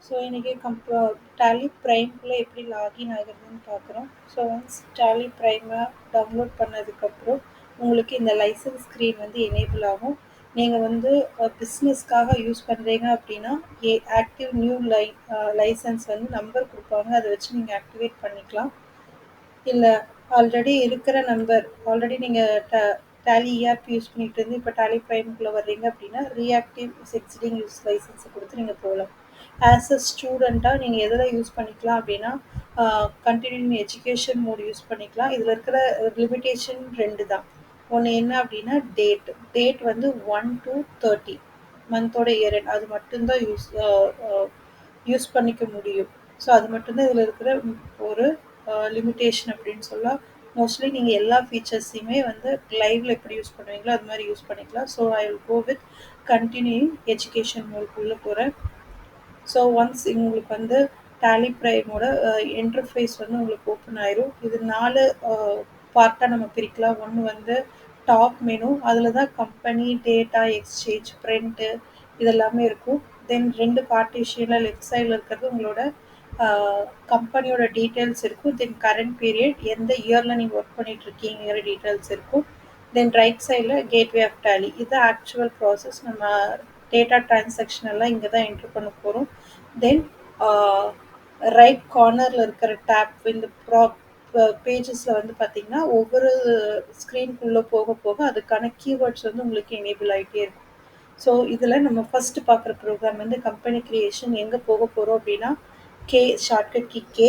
So இன்றைக்கி tally ப்ரைம்குள்ளே எப்படி login ஆகுறதுன்னு பார்க்குறோம். ஸோ ஒன்ஸ் டேலி ப்ரைமை டவுன்லோட் பண்ணதுக்கப்புறம் உங்களுக்கு இந்த லைசன்ஸ் ஸ்க்ரீன் வந்து எனேபிள் ஆகும். நீங்கள் வந்து பிஸ்னஸ்க்காக யூஸ் பண்ணுறீங்க அப்படின்னா ஆக்டிவ் நியூ லைசன்ஸ் வந்து நம்பர் கொடுப்பாங்க, அதை வச்சு நீங்கள் ஆக்டிவேட் பண்ணிக்கலாம். இல்லை ஆல்ரெடி இருக்கிற நம்பர், ஆல்ரெடி நீங்கள் டேலி இஆர்பி யூஸ் பண்ணிட்டு இருந்து இப்போ டேலி ப்ரைம்குள்ளே வர்றீங்க அப்படின்னா ரீஆக்டிவ் எக்ஸிஸ்டிங் யூஸ் லைசன்ஸை கொடுத்து நீங்கள் போகலாம். ஆஸ் அ ஸ்டூடெண்ட்டாக நீங்கள் எதில் யூஸ் பண்ணிக்கலாம் அப்படின்னா கண்டினியூங் எஜுகேஷன் மோட் யூஸ் பண்ணிக்கலாம். இதில் இருக்கிற லிமிட்டேஷன் 2 தான். ஒன்று என்ன அப்படின்னா டேட் வந்து 1 to 30 மந்தோட இயர் அது மட்டும்தான் யூஸ் பண்ணிக்க முடியும். ஸோ அது மட்டும்தான் இதில் இருக்கிற ஒரு லிமிட்டேஷன் அப்படின்னு சொல்லலாம். மோஸ்ட்லி நீங்கள் எல்லா ஃபீச்சர்ஸையுமே வந்து லைவில் எப்படி யூஸ் பண்ணுவீங்களோ அது மாதிரி யூஸ் பண்ணிக்கலாம். So I will go with continuing education மோடுக்குள்ளே போகிறேன். ஸோ ஒன்ஸ் உங்களுக்கு வந்து டேலி ப்ரைமோட இன்டர்ஃபேஸ் வந்து உங்களுக்கு ஓப்பன் ஆயிரும். இது 4 பார்ட்டாக நம்ம பிரிக்கலாம். ஒன்று வந்து டாப் மெனு, அதில் தான் கம்பெனி, டேட்டா, எக்ஸ்சேஞ்ச், பிரிண்ட்டு இதெல்லாமே இருக்கும். தென் 2 பார்ட்டிஷனில் லெஃப்ட் சைடில் இருக்கிறது உங்களோட கம்பெனியோட டீட்டெயில்ஸ் இருக்கும். தென் கரண்ட் பீரியட், எந்த இயரில் நீங்கள் ஒர்க் பண்ணிட்டு இருக்கீங்கிற டீட்டெயில்ஸ் இருக்கும். தென் ரைட் சைடில் கேட்வே ஆஃப் டேலி, இது ஆக்சுவல் ப்ராசஸ். நம்ம டேட்டா டிரான்சாக்ஷன் எல்லாம் இங்கே தான் என்ட்ரு பண்ண போகிறோம். தென் ரைட் கார்னரில் இருக்கிற டேப் இந்த பேஜஸில் வந்து பார்த்திங்கன்னா ஒவ்வொரு ஸ்க்ரீனுக்குள்ளே போக போக அதுக்கான கீவேர்ட்ஸ் வந்து உங்களுக்கு எனேபிள் ஆகிட்டே இருக்கும். ஸோ இதில் நம்ம ஃபஸ்ட்டு பார்க்குற ப்ரோக்ராம் வந்து கம்பெனி க்ரியேஷன். எங்கே போக போகிறோம் அப்படின்னா ஷார்ட்கட் கீ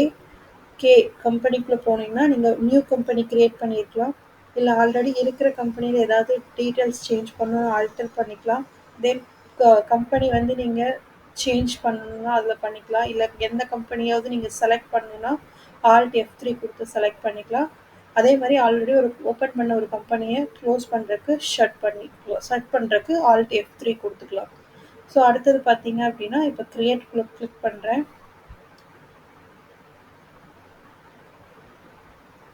கே கம்பெனிக்குள்ளே போனீங்கன்னா நீங்கள் நியூ கம்பெனி க்ரியேட் பண்ணியிருக்கலாம். இல்லை ஆல்ரெடி இருக்கிற கம்பெனியில் ஏதாவது டீட்டெயில்ஸ் சேஞ்ச் பண்ணணும், ஆல்டர் பண்ணிக்கலாம். தென் கம்பெனி வந்து நீங்கள் சேஞ்ச் பண்ணணும்னா அதில் பண்ணிக்கலாம். இல்லை எந்த கம்பெனியாவது நீங்கள் செலக்ட் பண்ணணுன்னா ஆல்ட் F3 கொடுத்து செலக்ட் பண்ணிக்கலாம். அதே மாதிரி ஆல்ரெடி ஓப்பன் பண்ண ஒரு கம்பெனியை க்ளோஸ் பண்ணுறதுக்கு ஷட் பண்ணுறதுக்கு ஆல்ட் F3 கொடுத்துக்கலாம். ஸோ அடுத்தது பார்த்தீங்க அப்படின்னா இப்போ க்ரியேட்குள்ளே கிளிக் பண்ணுறேன்.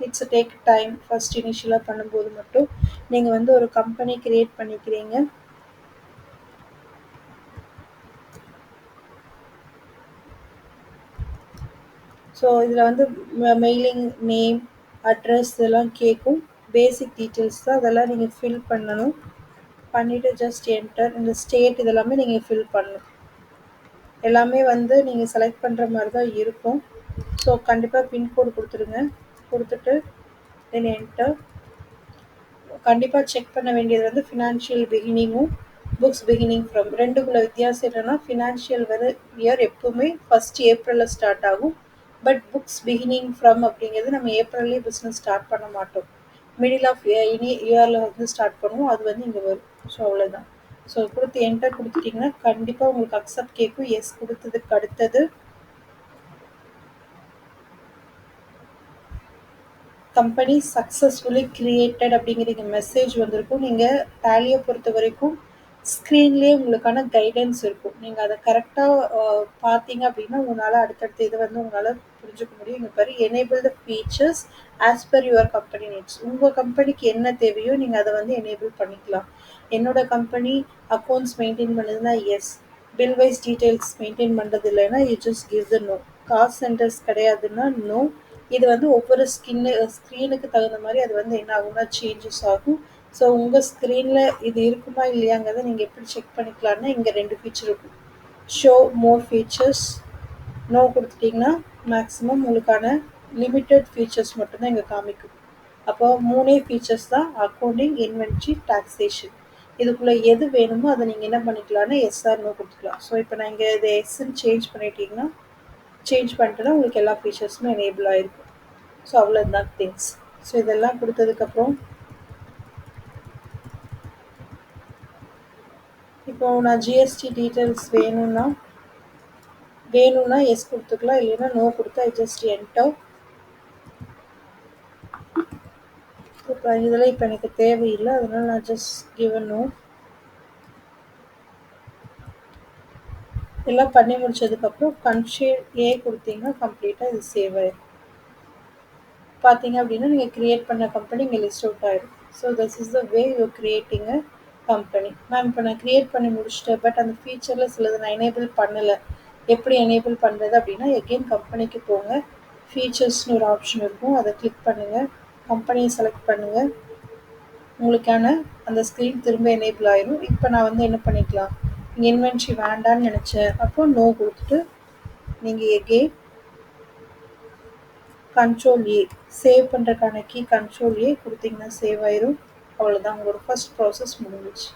It's take time. ஃபர்ஸ்ட் இனிஷியலாக பண்ணும்போது மட்டும் நீங்கள் வந்து ஒரு கம்பெனி க்ரியேட் பண்ணிக்கிறீங்க. ஸோ இதில் வந்து மெயிலிங் நேம், அட்ரஸ் இதெல்லாம் கேட்கும். பேசிக் டீட்டெயில்ஸ் தான், அதெல்லாம் நீங்கள் ஃபில் பண்ணணும். பண்ணிவிட்டு ஜஸ்ட் என்டர். இந்த ஸ்டேட் இதெல்லாமே நீங்கள் ஃபில் பண்ணணும். எல்லாமே வந்து நீங்கள் செலக்ட் பண்ணுற மாதிரி தான் இருக்கும். ஸோ கண்டிப்பாக பின்கோடு கொடுத்துருங்க. கொடுத்துட்டு தென் என்டர். கண்டிப்பாக செக் பண்ண வேண்டியது வந்து ஃபினான்ஷியல் பிகினிங்கும் புக்ஸ் பிகினிங் ஃப்ரம் ரெண்டுக்குள்ள வித்தியாசம் என்னென்னா ஃபினான்ஷியல் இயர் எப்போவுமே ஃபர்ஸ்ட் ஏப்ரலில் ஸ்டார்ட் ஆகும். பட் புக்ஸ் பிகினிங் ஃப்ரம் அப்படிங்கிறது நம்ம ஏப்ரல்லே பிஸ்னஸ் ஸ்டார்ட் பண்ண மாட்டோம். மிடில் ஆஃப் இயரில் வந்து ஸ்டார்ட் பண்ணுவோம். அது வந்து இங்கே வரும். ஸோ அவ்வளோதான். ஸோ கொடுத்து என்டர் கொடுத்துட்டிங்கன்னா கண்டிப்பாக உங்களுக்கு அக்செப்ட் கேட்கும். எஸ் கொடுத்ததுக்கு அடுத்தது கம்பெனி சக்ஸஸ்ஃபுல்லி கிரியேட்டட் அப்படிங்கிற மெசேஜ் வந்திருக்கும். நீங்கள் டேலியை பொறுத்த வரைக்கும் ஸ்க்ரீன்லேயே உங்களுக்கான கைடன்ஸ் இருக்கும். நீங்கள் அதை கரெக்டாக பார்த்தீங்க அப்படின்னா உங்களால் அடுத்தடுத்த இதை வந்து உங்களால் புரிஞ்சுக்க முடியும். இங்கே பாரு, enable the features as per your company needs. உங்கள் கம்பெனிக்கு என்ன தேவையோ நீங்கள் அதை வந்து எனேபிள் பண்ணிக்கலாம். என்னோட கம்பெனி அக்கௌண்ட்ஸ் மெயின்டைன் பண்ணுதுன்னா yes, bill wise details maintain பண்ணுறது இல்லைன்னா you just give the no. Cost centres கிடையாதுன்னா நோ. இது வந்து ஒவ்வொரு ஸ்க்ரீனுக்கு தகுந்த மாதிரி அது வந்து என்ன ஆகும்னா சேஞ்சஸ் ஆகும். ஸோ உங்கள் ஸ்க்ரீனில் இது இருக்குமா இல்லையாங்கிறத நீங்கள் எப்படி செக் பண்ணிக்கலாம்னா இங்கே 2 ஃபீச்சர் இருக்கும். ஷோ மோர் ஃபீச்சர்ஸ், நோ கொடுத்துட்டிங்கன்னா மேக்ஸிமம் உங்களுக்கான லிமிட்டட் ஃபீச்சர்ஸ் மட்டும்தான் இங்கே காமிக்கும். அப்போ 3 ஃபீச்சர்ஸ் தான்: அக்கௌண்டிங், இன்வென்ட்ரி, டாக்ஸேஷன். இதுக்குள்ளே எது வேணுமோ அதை நீங்கள் என்ன பண்ணிக்கலாம்னா எஸ்ஆர் நோ கொடுத்துக்கலாம். ஸோ இப்போ நான் இங்கே இதை எஸ்ன்னு சேஞ்ச் பண்ணிட்டீங்கன்னா சேஞ்ச் பண்ணிட்டோன்னா உங்களுக்கு எல்லா ஃபீச்சர்ஸுமே எனேபிள் ஆகிருக்கும். ஸோ அவ்வளோதான் திங்ஸ். ஸோ இதெல்லாம் கொடுத்ததுக்கப்புறம் இப்போ நான் ஜிஎஸ்டி டீட்டெயில்ஸ் வேணும்னா எஸ் கொடுத்துக்கலாம், இல்லைன்னா நோ கொடுத்தா ஜஸ்ட் என்டர். இப்போ இதெல்லாம் இப்போ எனக்கு தேவையில்லை, அதனால நான் ஜஸ்ட் கிவ் அ நோ. எல்லாம் பண்ணி முடிச்சதுக்கப்புறம் கன்ட்ரோல் ஏ கொடுத்தீங்கன்னா கம்ப்ளீட்டாக இது சேவ் ஆயிடும். பார்த்தீங்க அப்படின்னா நீங்கள் க்ரியேட் பண்ண கம்பெனி இங்கே லிஸ்ட் அவுட் ஆகிடும். So this is the way you creating a company. Ma'am இப்போ நான் க்ரியேட் பண்ணி முடிச்சிட்டேன், பட் அந்த ஃபீச்சரில் சிலது நான் எனேபிள் பண்ணலை, எப்படி எனேபிள் பண்ணுறது அப்படின்னா எகெயின் கம்பெனிக்கு போங்க. ஃபீச்சர்ஸ்னு ஒரு ஆப்ஷன் இருக்கும், அதை கிளிக் பண்ணுங்கள். கம்பெனியை செலக்ட் பண்ணுங்கள். உங்களுக்கான அந்த ஸ்க்ரீன் திரும்ப எனேபிள் ஆயிரும். இப்போ நான் வந்து என்ன பண்ணிக்கலாம், இன்வென்ட்ரி வேண்டான்னு நினச்சேன் அப்போ நோ கொடுத்துட்டு நீங்கள் எகெயின் கண்ட்ரோல் ஏ, சேவ் பண்ணுறதுக்கான கீ கண்ட்ரோல் ஏ கொடுத்தீங்கன்னா சேவ் ஆயிரும். அவ்வளோதான், உங்களோட ஃபர்ஸ்ட் ப்ராசஸ் முடிஞ்சிச்சு.